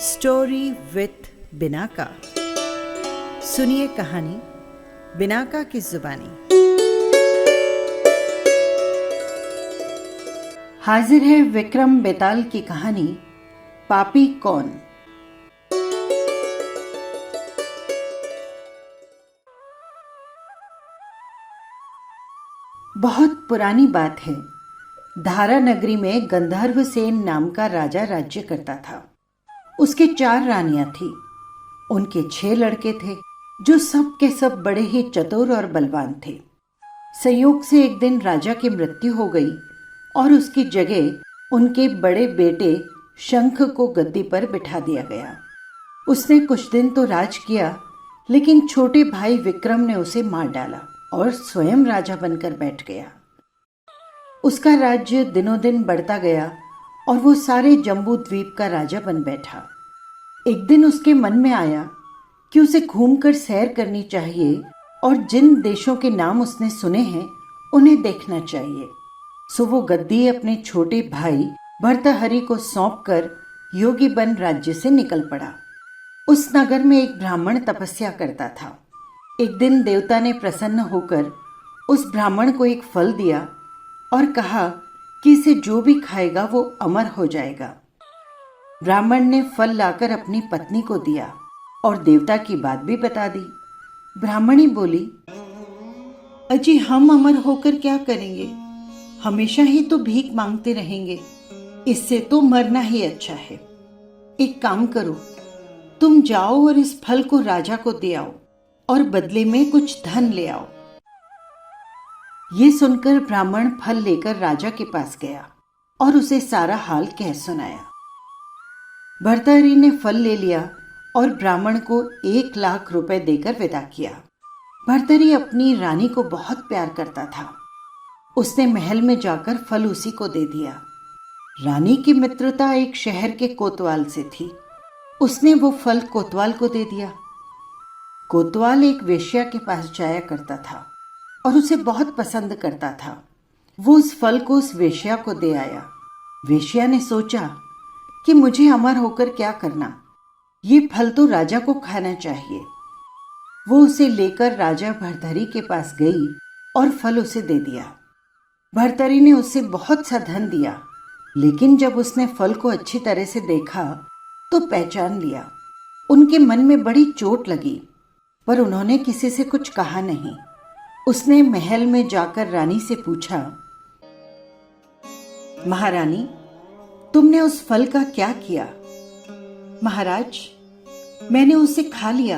Story with Binaca. सुनिए कहानी Binaca की जुबानी। हाजिर है विक्रम बेताल की कहानी पापी कौन। बहुत पुरानी बात है। धारा नगरी में गंधर्वसेन नाम का राजा राज्य करता था। उसके 4 रानियां थी। उनके 6 लड़के थे जो सब के सब बड़े ही चतुर और बलवान थे। संयोग से एक दिन राजा की मृत्यु हो गई और उसकी जगह उनके बड़े बेटे शंख को गद्दी पर बिठा दिया गया। उसने कुछ दिन तो राज किया, लेकिन छोटे भाई विक्रम ने उसे मार डाला और स्वयं राजा बनकर बैठ गया। उसका राज्य दिनों दिन बढ़ता गया और वो सारे जम्बू द्वीप का राजा बन बैठा। एक दिन उसके मन में आया कि उसे घूमकर सैर करनी चाहिए और जिन देशों के नाम उसने सुने हैं उन्हें देखना चाहिए। सो वो गद्दी अपने छोटे भाई भर्तृहरि को सौंपकर योगी बन राज्य से निकल पड़ा। उस नगर में एक ब्राह्मण तपस्या करता था। एक दिन देवता ने प्रसन्न होकर उस ब्राह्मण को एक फल दिया और कहा कि इसे जो भी खाएगा वो अमर हो जाएगा। ब्राह्मण ने फल लाकर अपनी पत्नी को दिया और देवता की बात भी बता दी। ब्राह्मणी बोली, अजी हम अमर होकर क्या करेंगे? हमेशा ही तो भीख मांगते रहेंगे। इससे तो मरना ही अच्छा है। एक काम करो, तुम जाओ और इस फल को राजा को दे आओ और बदले में कुछ धन ले आओ। ये सुनकर ब्राह्मण फल लेकर राजा के पास गया और उसे सारा हाल कह सुनाया। भर्तृहरि ने फल ले लिया और ब्राह्मण को 1 लाख रुपए देकर विदा किया। भर्तृहरि अपनी रानी को बहुत प्यार करता था। उसने महल में जाकर फल उसी को दे दिया। रानी की मित्रता एक शहर के कोतवाल से थी। उसने वो फल कोतवाल को दे दिया। कोतवाल एक वेश्या के पास जाया करता था और उसे बहुत पसंद करता था। वो उस फल को उस वेश्या को दे आया। वेश्या ने सोचा कि मुझे अमर होकर क्या करना, ये फल तो राजा को खाना चाहिए। वो उसे लेकर राजा भर्तृहरि के पास गई और फल उसे दे दिया। भर्तृहरि ने उसे बहुत सा धन दिया, लेकिन जब उसने फल को अच्छी तरह से देखा तो पहचान लिया। उनके मन में बड़ी चोट लगी, पर उन्होंने किसी से कुछ कहा नहीं। उसने महल में जाकर रानी से पूछा, महारानी, तुमने उस फल का क्या किया? महाराज, मैंने उसे खा लिया।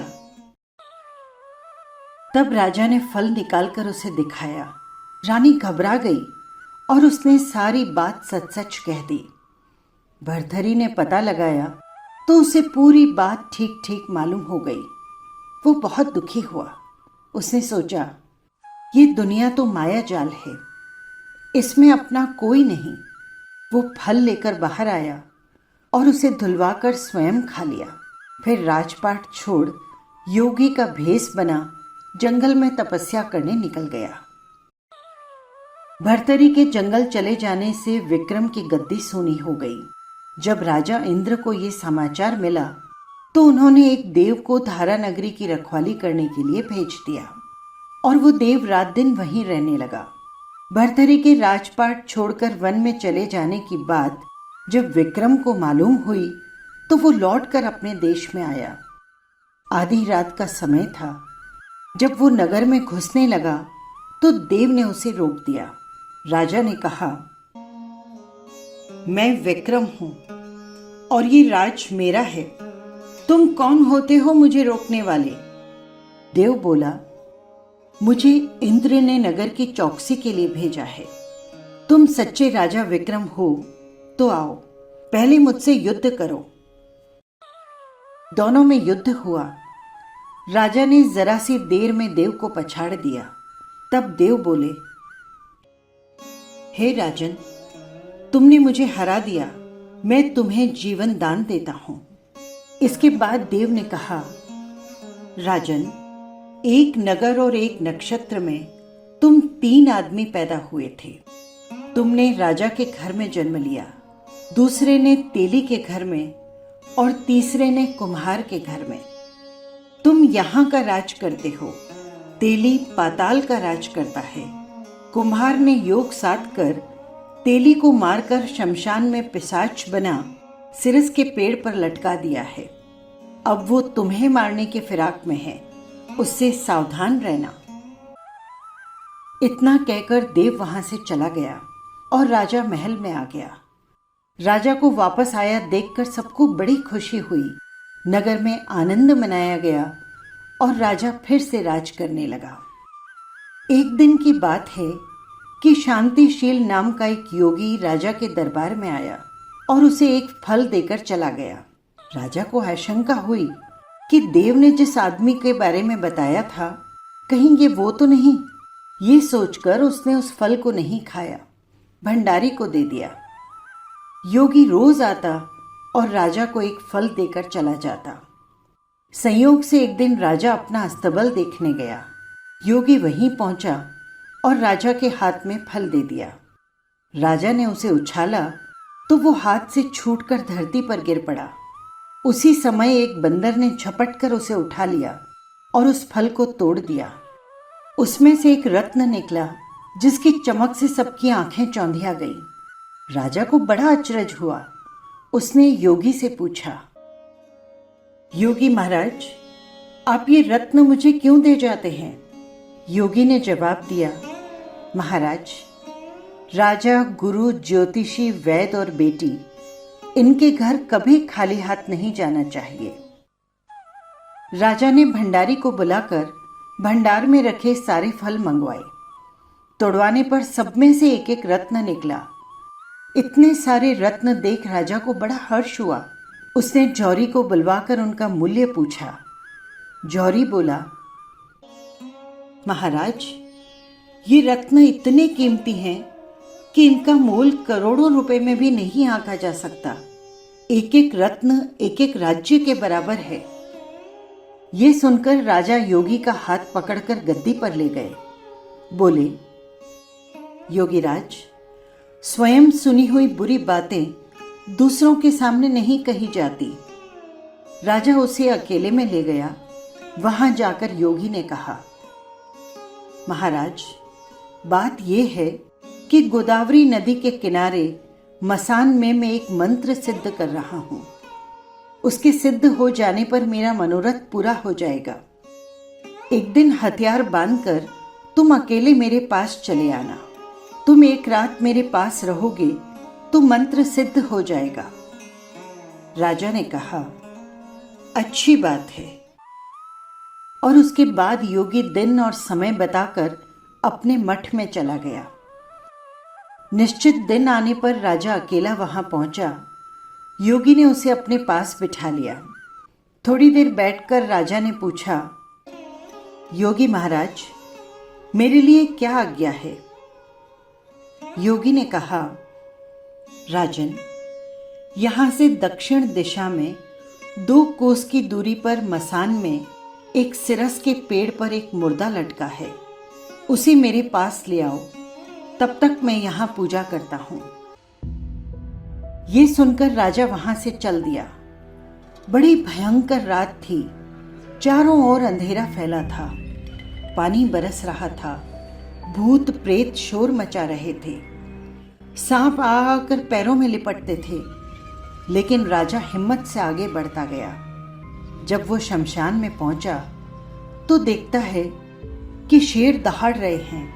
तब राजा ने फल निकालकर उसे दिखाया। रानी घबरा गई और उसने सारी बात सच सच कह दी। भर्तृहरि ने पता लगाया तो उसे पूरी बात ठीक ठीक मालूम हो गई। वो बहुत दुखी हुआ। उसने सोचा, ये दुनिया तो माया जाल है, इसमें अपना कोई नहीं। वो फल लेकर बाहर आया और उसे धुलवाकर स्वयं खा लिया। फिर राजपाट छोड़ योगी का भेष बना जंगल में तपस्या करने निकल गया। भर्तृहरि के जंगल चले जाने से विक्रम की गद्दी सूनी हो गई। जब राजा इंद्र को ये समाचार मिला तो उन्होंने एक देव को धारा नगरी की रखवाली करने के लिए भेज दिया और वो देव रात दिन वहीं रहने लगा। भर्तृहरि के राजपाट छोड़कर वन में चले जाने की बात जब विक्रम को मालूम हुई तो वो लौटकर अपने देश में आया। आधी रात का समय था। जब वो नगर में घुसने लगा तो देव ने उसे रोक दिया। राजा ने कहा, मैं विक्रम हूं और ये राज मेरा है। तुम कौन होते हो मुझे रोकने वाले? देव बोला, मुझे इंद्र ने नगर की चौकसी के लिए भेजा है। तुम सच्चे राजा विक्रम हो तो आओ, पहले मुझसे युद्ध करो। दोनों में युद्ध हुआ। राजा ने जरा सी देर में देव को पछाड़ दिया। तब देव बोले, हे राजन, तुमने मुझे हरा दिया, मैं तुम्हें जीवन दान देता हूं। इसके बाद देव ने कहा, राजन, एक नगर और एक नक्षत्र में तुम 3 आदमी पैदा हुए थे। तुमने राजा के घर में जन्म लिया, दूसरे ने तेली के घर में और तीसरे ने कुम्हार के घर में। तुम यहाँ का राज करते हो, तेली पाताल का राज करता है। कुम्हार ने योग साध कर तेली को मारकर शमशान में पिशाच बना सिरस के पेड़ पर लटका दिया है। अब वो तुम्हें मारने के फिराक में है, उससे सावधान रहना। इतना कहकर देव वहां से चला गया और राजा महल में आ गया। राजा को वापस आया देखकर सबको बड़ी खुशी हुई। नगर में आनंद मनाया गया और राजा फिर से राज करने लगा। एक दिन की बात है कि शांतिशील नाम का एक योगी राजा के दरबार में आया और उसे एक फल देकर चला गया। राजा को आशंका हुई कि देव ने जिस आदमी के बारे में बताया था, कहीं ये वो तो नहीं। ये सोचकर उसने उस फल को नहीं खाया, भंडारी को दे दिया। योगी रोज आता और राजा को एक फल देकर चला जाता। संयोग से एक दिन राजा अपना अस्तबल देखने गया। योगी वहीं पहुंचा और राजा के हाथ में फल दे दिया। राजा ने उसे उछाला तो वो हाथ से छूटकर धरती पर गिर पड़ा। उसी समय एक बंदर ने झपट कर उसे उठा लिया और उस फल को तोड़ दिया। उसमें से एक रत्न निकला जिसकी चमक से सबकी आंखें चौंधिया गई। राजा को बड़ा अचरज हुआ। उसने योगी से पूछा, योगी महाराज, आप ये रत्न मुझे क्यों दे जाते हैं? योगी ने जवाब दिया, महाराज, राजा, गुरु, ज्योतिषी, वैद्य और बेटी, इनके घर कभी खाली हाथ नहीं जाना चाहिए। राजा ने भंडारी को बुलाकर भंडार में रखे सारे फल मंगवाए। तोड़वाने पर सब में से एक एक रत्न निकला। इतने सारे रत्न देख राजा को बड़ा हर्ष हुआ। उसने जौहरी को बुलवाकर उनका मूल्य पूछा। जौहरी बोला, महाराज, ये रत्न इतने कीमती हैं कि इनका मोल करोड़ों रुपए में भी नहीं आंका जा सकता। एक एक रत्न एक एक राज्य के बराबर है। ये सुनकर राजा योगी का हाथ पकड़कर गद्दी पर ले गए। बोले, योगीराज, स्वयं सुनी हुई बुरी बातें दूसरों के सामने नहीं कही जाती। राजा उसे अकेले में ले गया। वहां जाकर योगी ने कहा, महाराज, बात यह है कि गोदावरी नदी के किनारे मसान में मैं एक मंत्र सिद्ध कर रहा हूं। उसके सिद्ध हो जाने पर मेरा मनोरथ पूरा हो जाएगा। एक दिन हथियार बांधकर तुम अकेले मेरे पास चले आना। तुम एक रात मेरे पास रहोगे तो मंत्र सिद्ध हो जाएगा। राजा ने कहा, अच्छी बात है। और उसके बाद योगी दिन और समय बताकर अपने मठ में चला गया। निश्चित दिन आने पर राजा अकेला वहां पहुंचा। योगी ने उसे अपने पास बिठा लिया। थोड़ी देर बैठकर राजा ने पूछा, योगी महाराज, मेरे लिए क्या आज्ञा है? योगी ने कहा, राजन, यहां से दक्षिण दिशा में 2 कोस की दूरी पर मसान में एक सिरस के पेड़ पर एक मुर्दा लटका है। उसे मेरे पास ले आओ, तब तक मैं यहां पूजा करता हूं। ये सुनकर राजा वहां से चल दिया। बड़ी भयंकर रात थी। चारों ओर अंधेरा फैला था। पानी बरस रहा था। भूत प्रेत शोर मचा रहे थे। सांप आकर पैरों में लिपटते थे। लेकिन राजा हिम्मत से आगे बढ़ता गया। जब वो शमशान में पहुंचा तो देखता है कि शेर दहाड़ रहे हैं,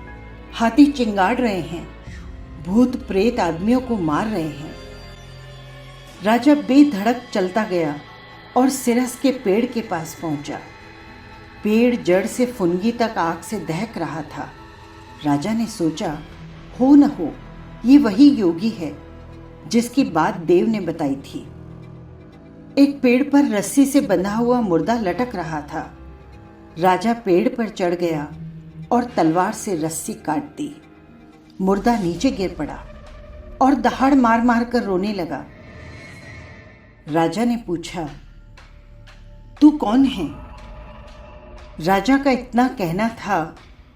हाथी चिंगाड़ रहे हैं, भूत प्रेत आदमियों को मार रहे हैं। राजा बेधड़क चलता गया और सिरस के पेड़ के पास पहुंचा। पेड़ जड़ से फुनगी तक आग से दहक रहा था। राजा ने सोचा, हो न हो ये वही योगी है जिसकी बात देव ने बताई थी। एक पेड़ पर रस्सी से बंधा हुआ मुर्दा लटक रहा था। राजा पेड़ पर चढ़ गया और तलवार से रस्सी काट दी। मुर्दा नीचे गिर पड़ा और दहाड़ मार मार कर रोने लगा। राजा ने पूछा, तू कौन है? राजा का इतना कहना था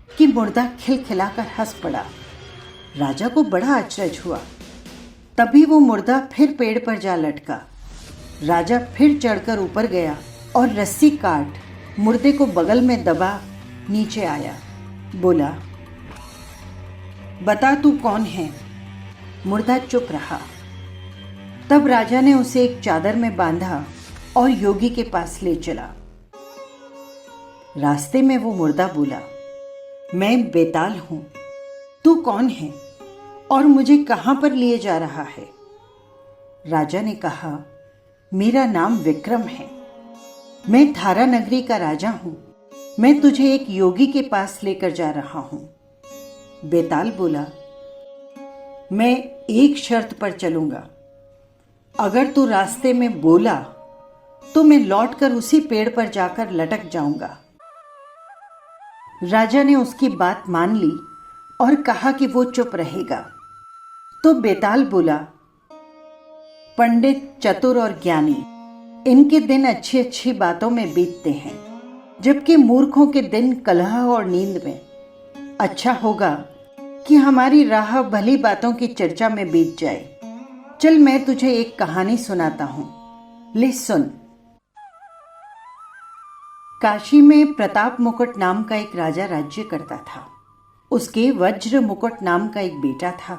कि मुर्दा खिलखिलाकर हंस पड़ा। राजा को बड़ा अचरज हुआ। तभी वो मुर्दा फिर पेड़ पर जा लटका। राजा फिर चढ़कर ऊपर गया और रस्सी काट मुर्दे को बगल में दबा नीचे आया। बोला, बता तू कौन है? मुर्दा चुप रहा। तब राजा ने उसे एक चादर में बांधा और योगी के पास ले चला। रास्ते में वो मुर्दा बोला, मैं बेताल हूं, तू कौन है और मुझे कहां पर लिए जा रहा है? राजा ने कहा, मेरा नाम विक्रम है, मैं धारा नगरी का राजा हूं, मैं तुझे एक योगी के पास लेकर जा रहा हूं। बेताल बोला, मैं एक शर्त पर चलूंगा, अगर तू रास्ते में बोला तो मैं लौटकर उसी पेड़ पर जाकर लटक जाऊंगा। राजा ने उसकी बात मान ली और कहा कि वो चुप रहेगा। तो बेताल बोला, पंडित, चतुर और ज्ञानी, इनके दिन अच्छी अच्छी बातों में बीतते हैं, जबकि मूर्खों के दिन कलह और नींद में। अच्छा होगा कि हमारी राह भली बातों की चर्चा में बीत जाए। चल, मैं तुझे एक कहानी सुनाता हूं, ले सुन। काशी में प्रताप मुकुट नाम का एक राजा राज्य करता था। उसके वज्र मुकुट नाम का एक बेटा था।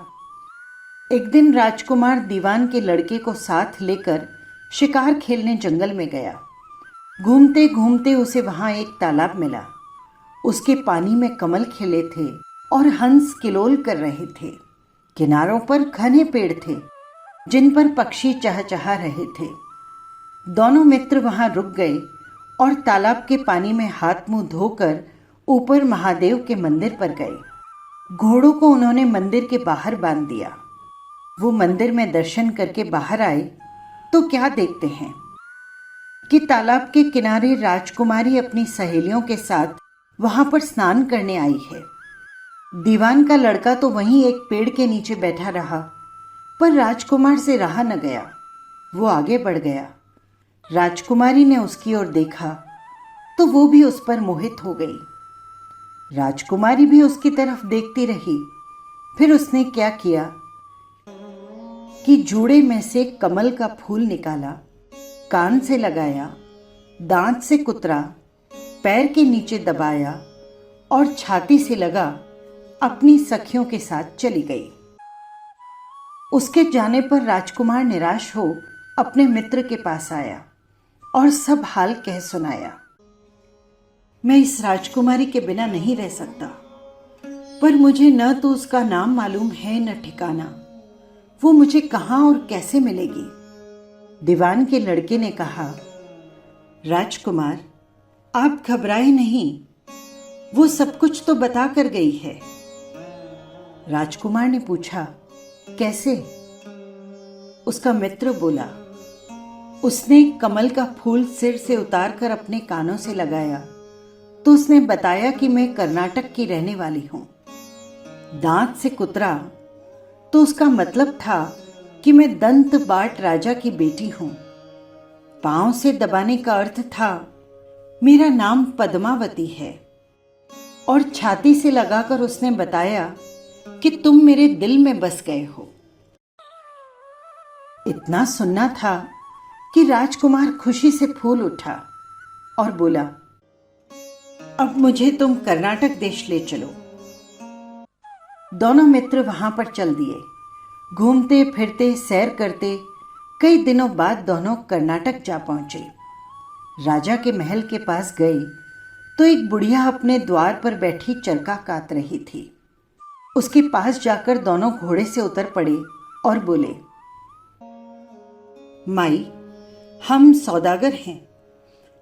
एक दिन राजकुमार दीवान के लड़के को साथ लेकर शिकार खेलने जंगल में गया। घूमते घूमते उसे वहां एक तालाब मिला। उसके पानी में कमल खिले थे और हंस किलोल कर रहे थे। किनारों पर घने पेड़ थे जिन पर पक्षी चहचहा रहे थे। दोनों मित्र वहां रुक गए और तालाब के पानी में हाथ मुंह धोकर ऊपर महादेव के मंदिर पर गए। घोड़ों को उन्होंने मंदिर के बाहर बांध दिया। वो मंदिर में दर्शन करके बाहर आए तो क्या देखते हैं कि तालाब के किनारे राजकुमारी अपनी सहेलियों के साथ वहां पर स्नान करने आई है। दीवान का लड़का तो वहीं एक पेड़ के नीचे बैठा रहा, पर राजकुमार से रहा न गया। वो आगे बढ़ गया। राजकुमारी ने उसकी ओर देखा तो वो भी उस पर मोहित हो गई। राजकुमारी भी उसकी तरफ देखती रही। फिर उसने क्या किया कि जूड़े में से कमल का फूल निकाला, कान से लगाया, दांत से कुतरा, पैर के नीचे दबाया और छाती से लगा अपनी सखियों के साथ चली गई। उसके जाने पर राजकुमार निराश हो अपने मित्र के पास आया और सब हाल कह सुनाया। मैं इस राजकुमारी के बिना नहीं रह सकता, पर मुझे न तो उसका नाम मालूम है न ठिकाना। वो मुझे कहाँ और कैसे मिलेगी? दीवान के लड़के ने कहा, राजकुमार, आप घबराए नहीं, वो सब कुछ तो बता कर गई है। राजकुमार ने पूछा, कैसे? उसका मित्र बोला, उसने कमल का फूल सिर से उतारकर अपने कानों से लगाया तो उसने बताया कि मैं कर्नाटक की रहने वाली हूं। दांत से कुतरा तो उसका मतलब था कि मैं दंत बाट राजा की बेटी हूं। पांव से दबाने का अर्थ था मेरा नाम पद्मावती है। और छाती से लगाकर उसने बताया कि तुम मेरे दिल में बस गए हो। इतना सुनना था कि राजकुमार खुशी से फूल उठा और बोला, अब मुझे तुम कर्नाटक देश ले चलो। दोनों मित्र वहां पर चल दिए। घूमते फिरते सैर करते कई दिनों बाद दोनों कर्नाटक जा पहुंचे। राजा के महल के पास गए तो एक बुढ़िया अपने द्वार पर बैठी चरखा काट रही थी। उसके पास जाकर दोनों घोड़े से उतर पड़े और बोले, माई, हम सौदागर हैं,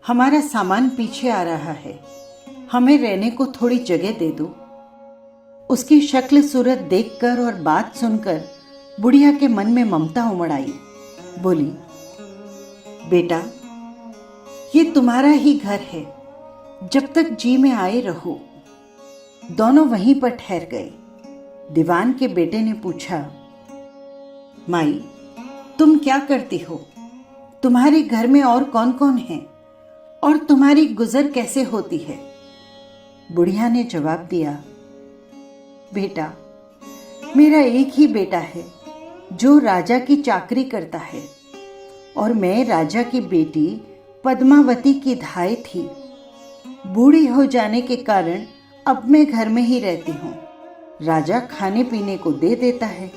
हमारा सामान पीछे आ रहा है, हमें रहने को थोड़ी जगह दे दो। उसकी शक्ल सूरत देखकर और बात सुनकर बुढ़िया के मन में ममता उमड़ आई। बोली, बेटा, ये तुम्हारा ही घर है, जब तक जी में आए रहो। दोनों वहीं पर ठहर गए। दीवान के बेटे ने पूछा, माई, तुम क्या करती हो? तुम्हारे घर में और कौन कौन है और तुम्हारी गुजर कैसे होती है? बुढ़िया ने जवाब दिया, बेटा, मेरा एक ही बेटा है जो राजा की चाकरी करता है और मैं राजा की बेटी पद्मावती की धाई थी। बूढ़ी हो जाने के कारण अब मैं घर में ही रहती हूँ। राजा खाने पीने को दे देता है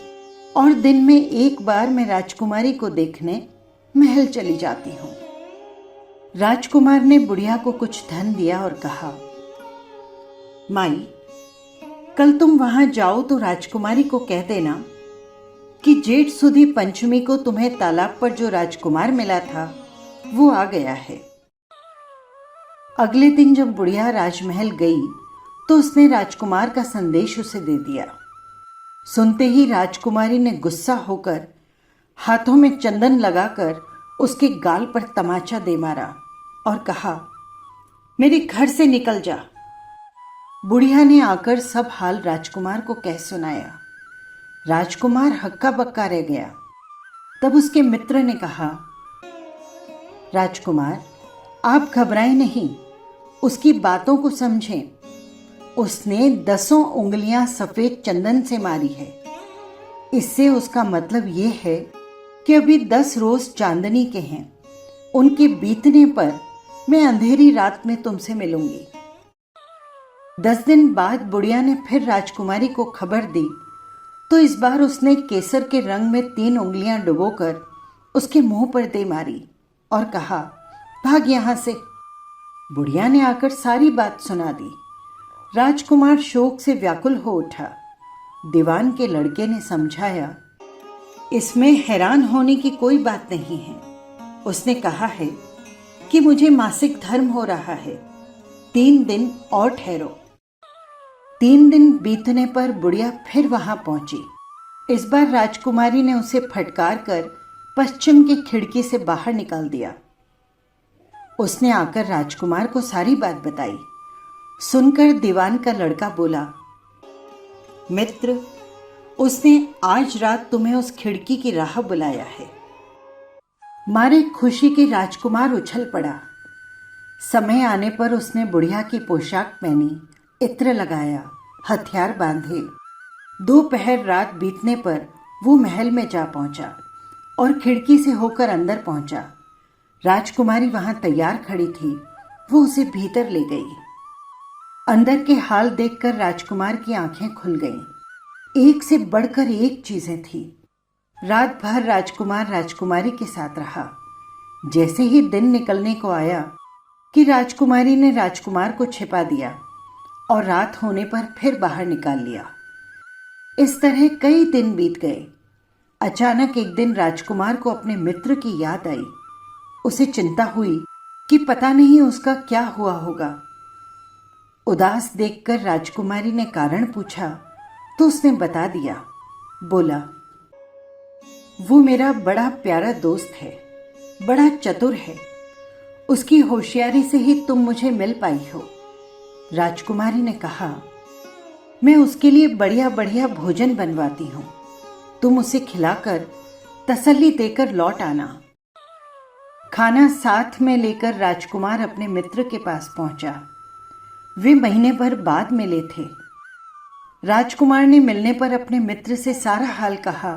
और दिन में एक बार मैं राजकुमारी को देखने महल चली जाती हूँ। राजकुमार ने बुढ़िया को कुछ धन दिया और कहा, माई, कल तुम वहां जाओ तो राजकुमारी को कह देना कि जेठ सुदी पंचमी को तुम्हें तालाब पर जो राजकुमार मिला था वो आ गया है। अगले दिन जब बुढ़िया राजमहल गई तो उसने राजकुमार का संदेश उसे दे दिया। सुनते ही राजकुमारी ने गुस्सा होकर हाथों में चंदन लगाकर उसके गाल पर तमाचा दे मारा और कहा, मेरे घर से निकल जा। बुढ़िया ने आकर सब हाल राजकुमार को कह सुनाया। राजकुमार हक्का बक्का रह गया। तब उसके मित्र ने कहा, राजकुमार, आप घबराएं नहीं, उसकी बातों को समझें। उसने 10 उंगलियां सफेद चंदन से मारी है। इससे उसका मतलब ये है कि अभी 10 रोज चांदनी के हैं। उनके बीतने पर मैं अंधेरी रात में तुमसे मिलूंगी। 10 दिन बाद बुढ़िया ने फिर राजकुमारी को खबर दी तो इस बार उसने केसर के रंग में 3 उंगलियां डुबोकर उसके मुंह पर दे मारी और कहा, भाग यहां से। बुढ़िया ने आकर सारी बात सुना दी। राजकुमार शोक से व्याकुल हो उठा। दीवान के लड़के ने समझाया, इसमें हैरान होने की कोई बात नहीं है। उसने कहा है कि मुझे मासिक धर्म हो रहा है, 3 दिन और ठहरो। 3 दिन बीतने पर बुढ़िया फिर वहां पहुंची। इस बार राजकुमारी ने उसे फटकार कर पश्चिम की खिड़की से बाहर निकाल दिया। उसने आकर राजकुमार को सारी बात बताई। सुनकर दीवान का लड़का बोला, मित्र, उसने आज रात तुम्हें उस खिड़की की राह बुलाया है। मारे खुशी के राजकुमार उछल पड़ा। समय आने पर उसने बुढ़िया की पोशाक पहनी, इत्र लगाया, हथियार बांधे। दोपहर रात बीतने पर वो महल में जा पहुंचा और खिड़की से होकर अंदर पहुंचा। राजकुमारी वहां तैयार खड़ी थी। वो उसे भीतर ले गई। अंदर के हाल देखकर राजकुमार की आंखें खुल गईं। एक से बढ़कर एक चीजें थी। रात भर राजकुमार राजकुमारी के साथ रहा। जैसे ही दिन निकलने को आया कि राजकुमारी ने राजकुमार को छिपा दिया और रात होने पर फिर बाहर निकाल लिया। इस तरह कई दिन बीत गए। अचानक एक दिन राजकुमार को अपने मित्र की याद आई। उसे चिंता हुई कि पता नहीं उसका क्या हुआ होगा। उदास देखकर राजकुमारी ने कारण पूछा तो उसने बता दिया। बोला, वो मेरा बड़ा प्यारा दोस्त है, बड़ा चतुर है। उसकी होशियारी से ही तुम मुझे मिल पाई हो। राजकुमारी ने कहा, मैं उसके लिए बढ़िया बढ़िया भोजन बनवाती हूँ। तुम उसे खिलाकर तसल्ली देकर लौट आना। खाना साथ में लेकर राजकुमार अपने मित्र के पास पहुंचा। वे महीने भर बाद मिले थे। राजकुमार ने मिलने पर अपने मित्र से सारा हाल कहा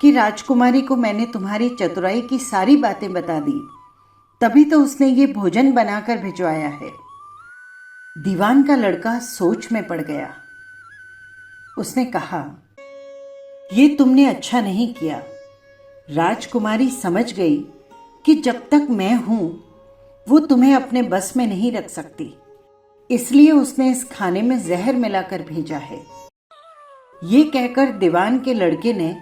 कि राजकुमारी को मैंने तुम्हारी चतुराई की सारी बातें बता दी, तभी तो उसने ये भोजन बनाकर भिजवाया है। दीवान का लड़का सोच में पड़ गया। उसने कहा, ये तुमने अच्छा नहीं किया। राजकुमारी समझ गई कि जब तक मैं हूं वो तुम्हें अपने बस में नहीं रख सकती, इसलिए उसने इस खाने में जहर मिलाकर भेजा है। ये कहकर दीवान के लड़के ने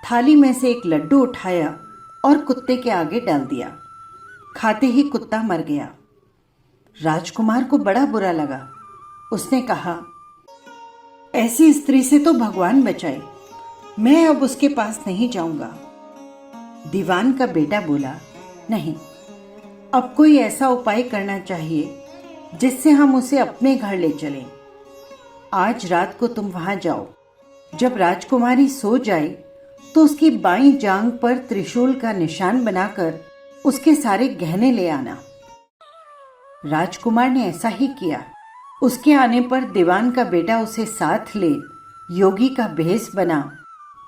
थाली में से एक लड्डू उठाया और कुत्ते के आगे डाल दिया। खाते ही कुत्ता मर गया। राजकुमार को बड़ा बुरा लगा। उसने कहा, ऐसी स्त्री से तो भगवान बचाए, मैं अब उसके पास नहीं जाऊंगा। दीवान का बेटा बोला, नहीं, अब कोई ऐसा उपाय करना चाहिए जिससे हम उसे अपने घर ले चलें। आज रात को तुम वहां जाओ। जब राजकुमारी सो जाए तो उसकी बाईं जांघ पर त्रिशूल का निशान बनाकर उसके सारे गहने ले आना। राजकुमार ने ऐसा ही किया। उसके आने पर दीवान का बेटा उसे साथ ले योगी का भेष बना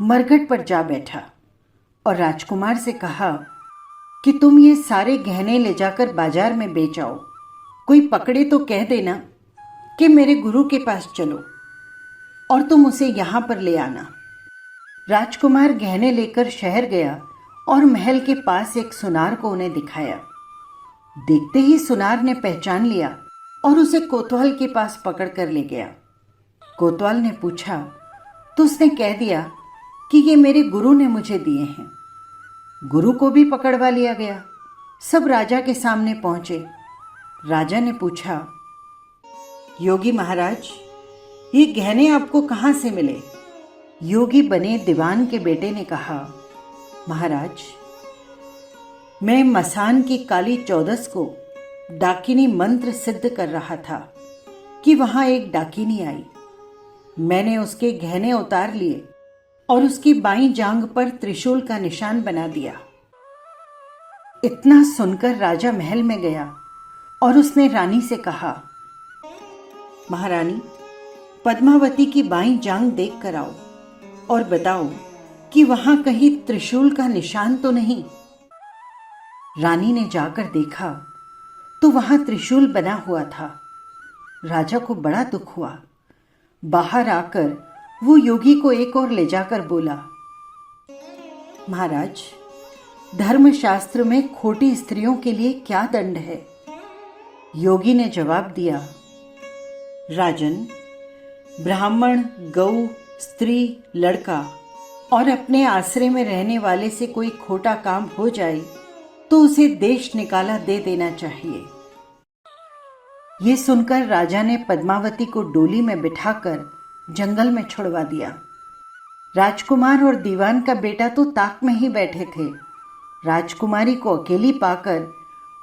मरघट पर जा बैठा और राजकुमार से कहा, कि तुम ये सारे गहने ले जाकर बाजार में बेच आओ। कोई पकड़े तो कह देना कि मेरे गुरु के पास चलो और तुम उसे यहाँ पर ले आना। राजकुमार गहने लेकर शहर गया और महल के पास एक सुनार को उन्हें दिखाया। देखते ही सुनार ने पहचान लिया और उसे कोतवाल के पास पकड़ कर ले गया। कोतवाल ने पूछा तो उसने कह दिया कि ये मेरे गुरु ने मुझे दिए हैं। गुरु को भी पकड़वा लिया गया। सब राजा के सामने पहुंचे। राजा ने पूछा, योगी महाराज, ये गहने आपको कहाँ से मिले? योगी बने दीवान के बेटे ने कहा, महाराज, मैं मसान की काली चौदस को डाकिनी मंत्र सिद्ध कर रहा था कि वहां एक डाकिनी आई। मैंने उसके गहने उतार लिए और उसकी बाईं जांघ पर त्रिशूल का निशान बना दिया। इतना सुनकर राजा महल में गया और उसने रानी से कहा, महारानी, पद्मावती की बाईं जांघ देख कर आओ और बताओ कि वहां कहीं त्रिशूल का निशान तो नहीं। रानी ने जाकर देखा तो वहां त्रिशूल बना हुआ था। राजा को बड़ा दुख हुआ। बाहर आकर वो योगी को एक और ले जाकर बोला, महाराज, धर्मशास्त्र में खोटी स्त्रियों के लिए क्या दंड है? योगी ने जवाब दिया, राजन, ब्राह्मण, गऊ, स्त्री, लड़का और अपने आश्रय में रहने वाले से कोई खोटा काम हो जाए तो उसे देश निकाला दे देना चाहिए। ये सुनकर राजा ने पद्मावती को डोली में बिठाकर जंगल में छुड़वा दिया। राजकुमार और दीवान का बेटा तो ताक में ही बैठे थे। राजकुमारी को अकेली पाकर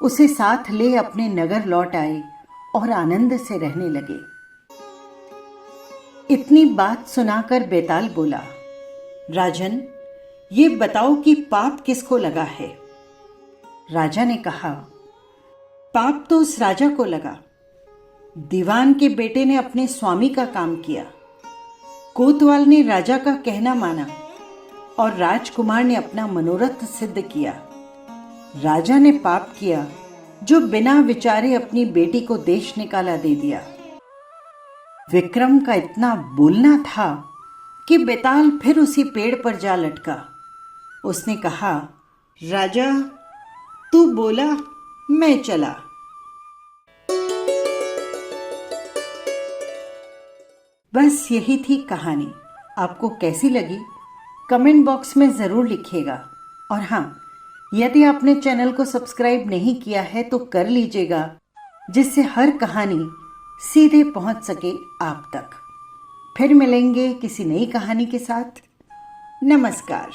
उसे साथ ले अपने नगर लौट आए और आनंद से रहने लगे। इतनी बात सुनाकर बेताल बोला, राजन, ये बताओ कि पाप किसको लगा है? राजा ने कहा, पाप तो उस राजा को लगा। दीवान के बेटे ने अपने स्वामी का काम किया, कोतवाल ने राजा का कहना माना और राजकुमार ने अपना मनोरथ सिद्ध किया। राजा ने पाप किया जो बिना विचारे अपनी बेटी को देश निकाला दे दिया। विक्रम का इतना बोलना था कि बेताल फिर उसी पेड़ पर जा लटका। उसने कहा, राजा, तू बोला, मैं चला। बस यही थी कहानी। आपको कैसी लगी कमेंट बॉक्स में ज़रूर लिखिएगा। और हाँ, यदि आपने चैनल को सब्सक्राइब नहीं किया है तो कर लीजिएगा, जिससे हर कहानी सीधे पहुंच सके आप तक। फिर मिलेंगे किसी नई कहानी के साथ। नमस्कार।